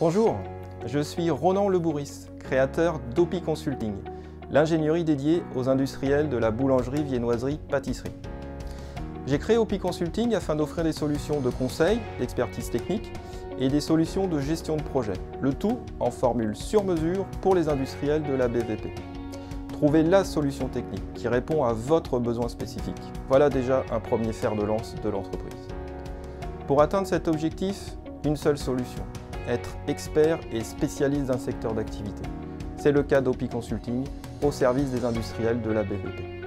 Bonjour, je suis Ronan Lebouris, créateur d'Opi Consulting, l'ingénierie dédiée aux industriels de la boulangerie, viennoiserie, pâtisserie. J'ai créé Opi Consulting afin d'offrir des solutions de conseil, d'expertise technique et des solutions de gestion de projet, le tout en formule sur mesure pour les industriels de la BVP. Trouvez la solution technique qui répond à votre besoin spécifique. Voilà déjà un premier fer de lance de l'entreprise. Pour atteindre cet objectif, une seule solution, être expert et spécialiste d'un secteur d'activité. C'est le cas d'Opi Consulting au service des industriels de la BVP.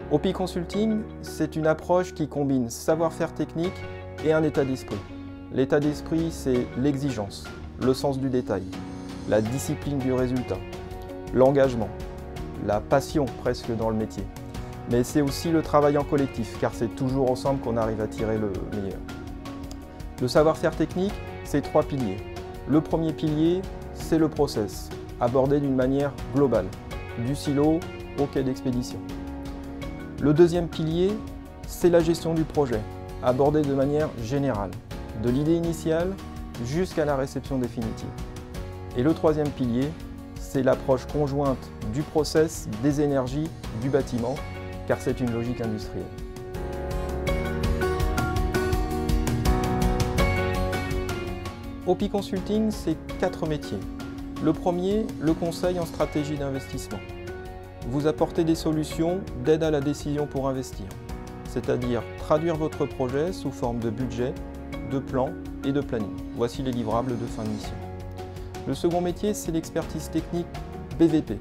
Opi Consulting, c'est une approche qui combine savoir-faire technique et un état d'esprit. L'état d'esprit, c'est l'exigence, le sens du détail, la discipline du résultat, l'engagement, la passion presque dans le métier. Mais c'est aussi le travail en collectif, car c'est toujours ensemble qu'on arrive à tirer le meilleur. Le savoir-faire technique, c'est 3 piliers. Le premier pilier, c'est le process, abordé d'une manière globale, du silo au quai d'expédition. Le deuxième pilier, c'est la gestion du projet, abordé de manière générale, de l'idée initiale jusqu'à la réception définitive. Et le troisième pilier, c'est l'approche conjointe du process, des énergies, du bâtiment, car c'est une logique industrielle. Opi Consulting, c'est 4 métiers. Le premier, le conseil en stratégie d'investissement. Vous apportez des solutions d'aide à la décision pour investir, c'est-à-dire traduire votre projet sous forme de budget, de plan et de planning. Voici les livrables de fin de mission. Le second métier, c'est l'expertise technique BVP.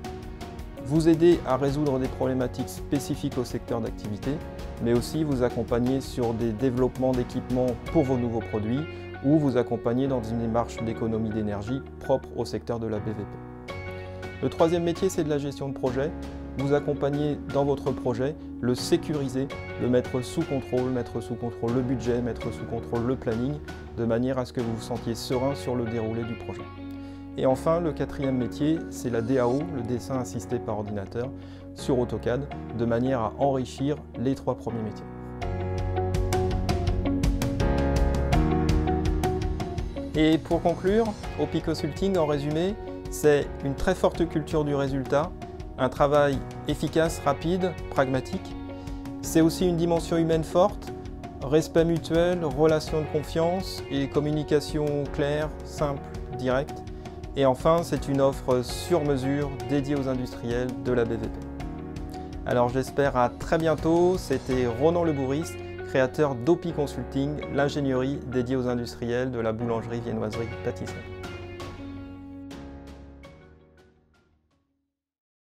Vous aider à résoudre des problématiques spécifiques au secteur d'activité, mais aussi vous accompagner sur des développements d'équipements pour vos nouveaux produits ou vous accompagner dans une démarche d'économie d'énergie propre au secteur de la BVP. Le troisième métier, c'est de la gestion de projet. Vous accompagner dans votre projet, le sécuriser, le mettre sous contrôle le budget, mettre sous contrôle le planning, de manière à ce que vous vous sentiez serein sur le déroulé du projet. Et enfin, le quatrième métier, c'est la DAO, le dessin assisté par ordinateur, sur AutoCAD, de manière à enrichir les 3 premiers métiers. Et pour conclure, Opi Consulting, en résumé, c'est une très forte culture du résultat, un travail efficace, rapide, pragmatique. C'est aussi une dimension humaine forte, respect mutuel, relation de confiance et communication claire, simple, directe. Et enfin, c'est une offre sur mesure dédiée aux industriels de la BVP. Alors j'espère à très bientôt. C'était Ronan Lebouris, créateur d'Opi Consulting, l'ingénierie dédiée aux industriels de la boulangerie, viennoiserie, pâtisserie.